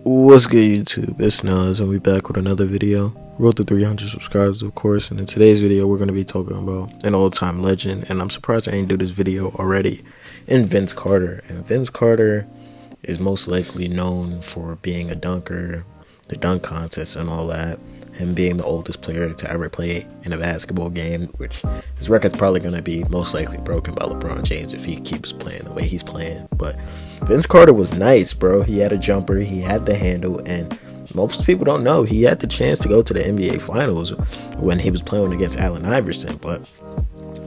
What's good, YouTube? It's Nas, and we back with another video. Road to 300 subscribers, of course, and in today's video, we're going to be talking about an all-time legend, and I'm surprised I didn't do this video already, in Vince Carter. And Vince Carter is most likely known for being a dunker, the dunk contest and all that, him being the oldest player to ever play in a basketball game, which his record's probably going to be most likely broken by LeBron James if he keeps playing the way he's playing. But Vince Carter was nice, bro. He had a jumper, he had the handle, and most people don't know he had the chance to go to the NBA Finals when he was playing against Allen Iverson. But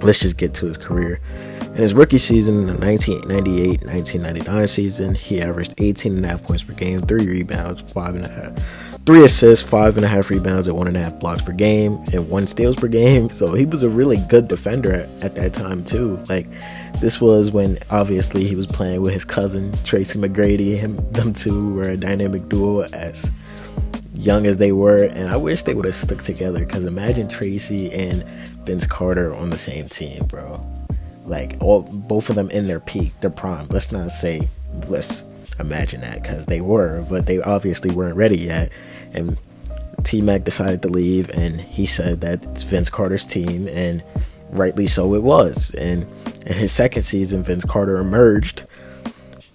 let's just get to his career. In his rookie season, the 1998-1999 season, he averaged 18.5 points per game, 3 rebounds, 3 assists, 5.5 rebounds, and 1.5 blocks per game, and 1 steals per game. So he was a really good defender at that time too. Like, this was when obviously he was playing with his cousin Tracy McGrady. Them two were a dynamic duo as young as they were, and I wish they would have stuck together, because imagine Tracy and Vince Carter on the same team, bro. Like, both of them in their peak, their prime. Let's imagine that, because they were, but they obviously weren't ready yet. And T-Mac decided to leave, and he said that it's Vince Carter's team, and rightly so it was. And in his second season, Vince Carter emerged,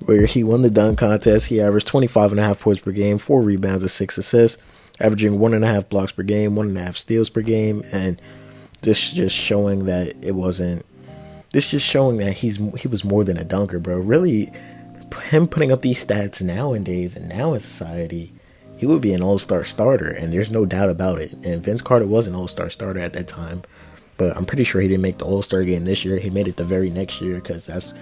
where he won the dunk contest. He averaged 25.5 points per game, 4 rebounds, and 6 assists, averaging 1.5 blocks per game, 1.5 steals per game. And this just showing that he was more than a dunker, bro. Really, him putting up these stats nowadays and now in society, he would be an all-star starter, and there's no doubt about it. And Vince Carter was an all-star starter at that time, but I'm pretty sure he didn't make the all-star game this year. He made it the very next year, because that's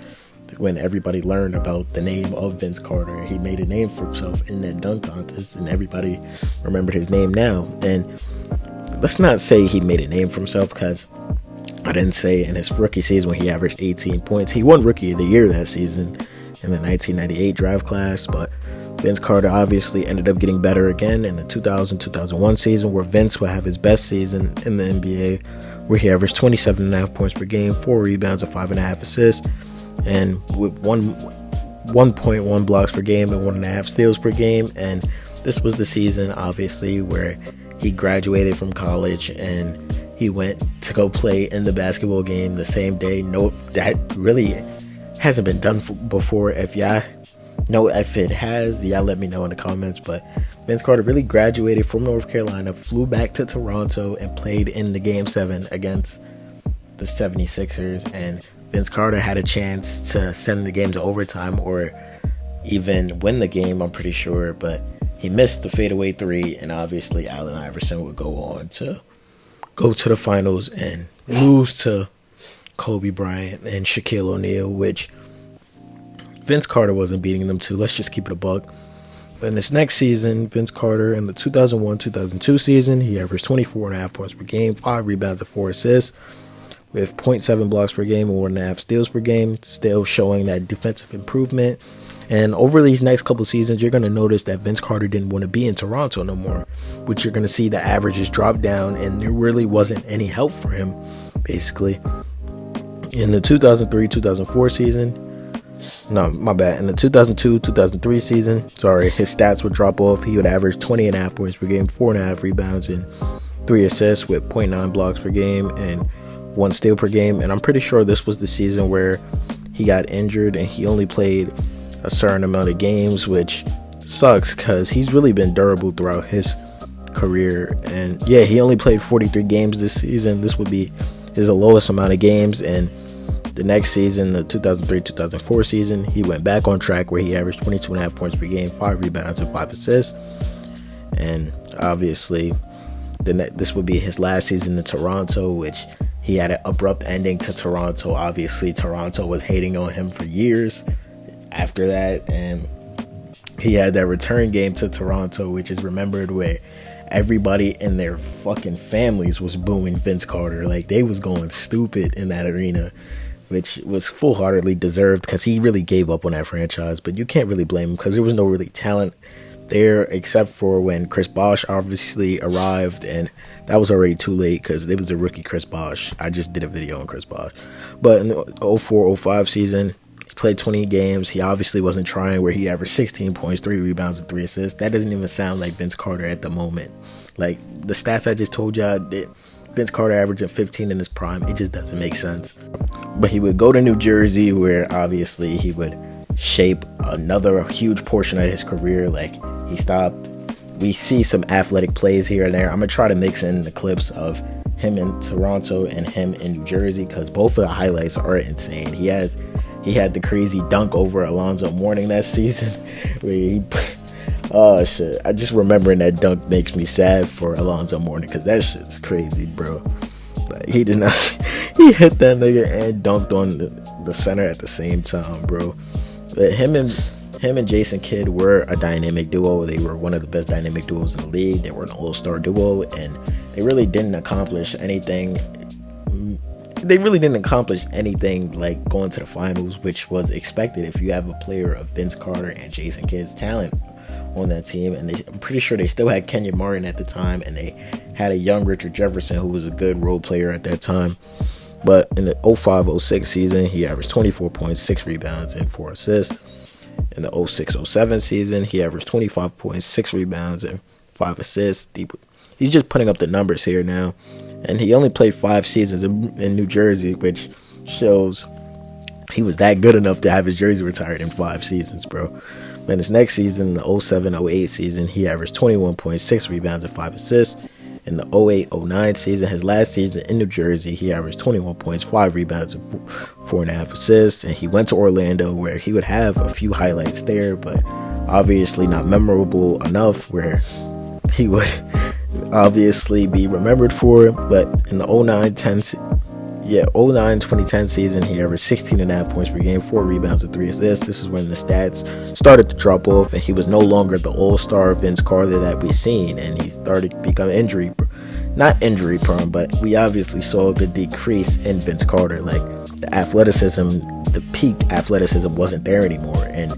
when everybody learned about the name of Vince Carter. He made a name for himself in that dunk contest, and everybody remembered his name now. And let's not say he made a name for himself, because I didn't say in his rookie season when he averaged 18 points. He won Rookie of the Year that season in the 1998 draft class, but Vince Carter obviously ended up getting better again in the 2000-2001 season, where Vince would have his best season in the NBA, where he averaged 27.5 points per game, 4 rebounds, and 5.5 assists, and with 1.1 blocks per game and 1.5 steals per game. And this was the season, obviously, where he graduated from college and he went to go play in the basketball game the same day. No, that really hasn't been done before. If it has, y'all let me know in the comments. But Vince Carter really graduated from North Carolina, flew back to Toronto, and played in the Game 7 against the 76ers. And Vince Carter had a chance to send the game to overtime or even win the game, I'm pretty sure. But he missed the fadeaway 3, and obviously Allen Iverson would go on to go to the finals and lose to Kobe Bryant and Shaquille O'Neal, which Vince Carter wasn't beating them to. Let's just keep it a buck. But in this next season, Vince Carter, in the 2001-2002 season, he averaged 24.5 points per game, 5 rebounds, and 4 assists, with 0.7 blocks per game and 1.5 steals per game, still showing that defensive improvement. And over these next couple seasons, you're going to notice that Vince Carter didn't want to be in Toronto no more, which you're going to see the averages drop down, and there really wasn't any help for him, basically. In the 2003-2004 season, in the 2002-2003 season, his stats would drop off. He would average 20.5 points per game, 4.5 rebounds, and 3 assists, with 0.9 blocks per game and 1 steal per game. And I'm pretty sure this was the season where he got injured and he only played a certain amount of games, which sucks, because he's really been durable throughout his career. And yeah, he only played 43 games this season. This would be his lowest amount of games. And the next season, the 2003-2004 season, he went back on track, where he averaged 22.5 points per game, 5 rebounds, and 5 assists. And obviously this would be his last season in Toronto, which he had an abrupt ending to Toronto. Obviously Toronto was hating on him for years after that, and he had that return game to Toronto, which is remembered, where everybody in their fucking families was booing Vince Carter. Like, they was going stupid in that arena, which was full-heartedly deserved, because he really gave up on that franchise. But you can't really blame him, because there was no really talent there, except for when Chris Bosh obviously arrived, and that was already too late, because it was the rookie Chris Bosh. I just did a video on Chris Bosh. But in the 04-05 season, He played 20 games. He obviously wasn't trying, where he averaged 16 points, 3 rebounds, and 3 assists. That doesn't even sound like Vince Carter at the moment. Like, the stats I just told y'all, that Vince Carter averaging 15 in his prime, it just doesn't make sense. But he would go to New Jersey, where obviously he would shape another huge portion of his career. Like, he stopped. We see some athletic plays here and there. I'm going to try to mix in the clips of him in Toronto and him in New Jersey, because both of the highlights are insane. He had the crazy dunk over Alonzo Mourning that season, where he, oh shit, I just remembering that dunk makes me sad for Alonzo Mourning, because that shit is crazy, bro. Like, he did not, he hit that nigga and dunked on the center at the same time, bro. But him and Jason Kidd were a dynamic duo. They were one of the best dynamic duos in the league. They were an all-star duo, and they really didn't accomplish anything. They really didn't accomplish anything like going to the finals, which was expected if you have a player of Vince Carter and Jason Kidd's talent on that team. And I'm pretty sure they still had Kenyon Martin at the time, and they had a young Richard Jefferson, who was a good role player at that time. But in the 05-06 season, he averaged 24 points, 6 rebounds, and 4 assists. In the 06-07 season, he averaged 25 points, 6 rebounds, and 5 assists. He's just putting up the numbers here now. And he only played 5 seasons in New Jersey, which shows he was that good enough to have his jersey retired in 5 seasons, bro. In his next season, the 07-08 season, he averaged 21 points, 6 rebounds, and 5 assists. In the 08-09 season, his last season in New Jersey, he averaged 21 points, 5 rebounds, and 4.5 assists. And he went to Orlando, where he would have a few highlights there, but obviously not memorable enough where he would obviously be remembered for it. But in the 09-2010 season, he averaged 16.5 points per game, 4 rebounds, and 3 assists. This is when the stats started to drop off, and he was no longer the all-star Vince Carter that we've seen, and he started to become not injury prone, but we obviously saw the decrease in Vince Carter. Like, the athleticism, the peak athleticism wasn't there anymore, and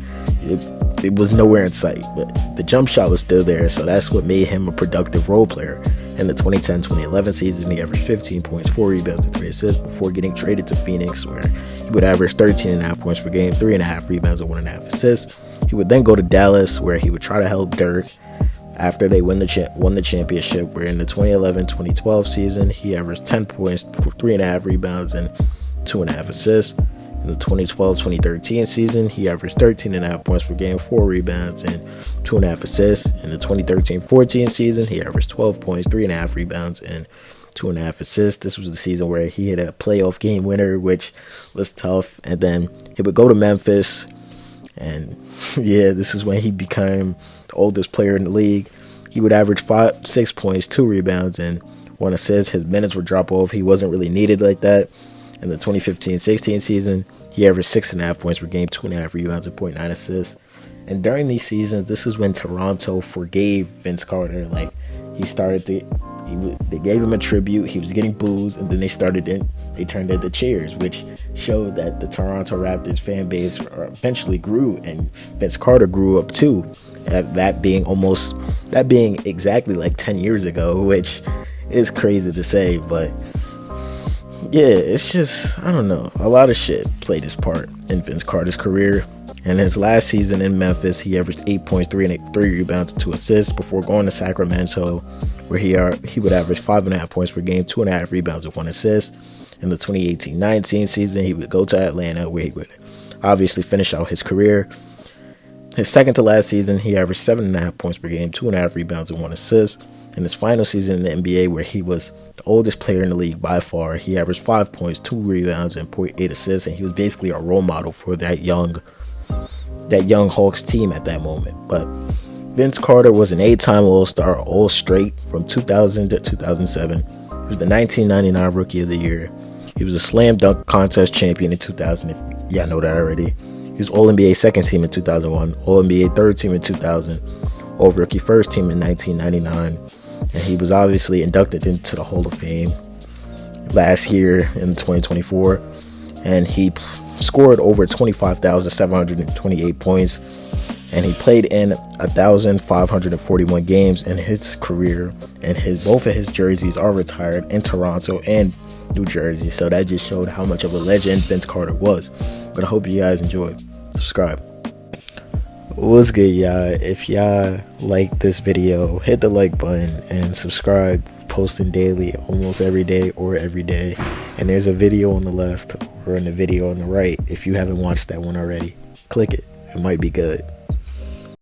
it was nowhere in sight. But the jump shot was still there, so that's what made him a productive role player. In the 2010-2011 season, he averaged 15 points, 4 rebounds, and 3 assists before getting traded to Phoenix, where he would average 13.5 points per game, 3.5 rebounds, and 1.5 assists. He would then go to Dallas, where he would try to help Dirk after they won the championship, where in the 2011-2012 season, he averaged 10 points, 3.5 rebounds, and 2.5 assists. In the 2012-2013 season, he averaged 13.5 points per game, 4 rebounds, and 2.5 assists. In the 2013-14 season, he averaged 12 points, 3.5 rebounds, and 2.5 assists. This was the season where he hit a playoff game winner, which was tough. And then he would go to Memphis, and this is when he became the oldest player in the league. He would average 6 points, 2 rebounds, and 1 assist. His minutes would drop off. He wasn't really needed like that. In the 2015-16 season, he averaged 6.5 points per game, 2.5 rebounds, and 0.9 assists. And during these seasons, this is when Toronto forgave Vince Carter. Like, they gave him a tribute. He was getting boos, and then they turned into cheers, which showed that the Toronto Raptors fan base eventually grew, and Vince Carter grew up too. That being exactly like 10 years ago, which is crazy to say, but it's just, I don't know, a lot of shit played his part in Vince Carter's career. In his last season in Memphis, he averaged 8 points, 3 rebounds, and 2 assists before going to Sacramento, where he would average 5.5 points per game, 2.5 rebounds, and 1 assist. In the 2018-19 season, he would go to Atlanta, where he would obviously finish out his career. His second to last season, he averaged 7.5 points per game, 2.5 rebounds, and 1 assist. In his final season in the NBA, where he was the oldest player in the league by far, he averaged 5 points, 2 rebounds, and 0.8 assists, and he was basically a role model for that young Hawks team at that moment. But Vince Carter was an 8-time All-Star, all straight, from 2000 to 2007. He was the 1999 Rookie of the Year. He was a slam dunk contest champion in 2000, if y'all know that already. He was All-NBA second team in 2001, All-NBA third team in 2000, All-Rookie first team in 1999. And he was obviously inducted into the Hall of Fame last year in 2024. And he scored over 25,728 points and he played in 1,541 games in his career, and both of his jerseys are retired in Toronto and New Jersey. So that just showed how much of a legend Vince Carter was. But I hope you guys enjoyed. Subscribe. What's good, y'all? If y'all like this video, hit the like button and subscribe. Posting daily, almost every day or every day. And there's a video on the left or in the video on the right. If you haven't watched that one already, click it. It might be good.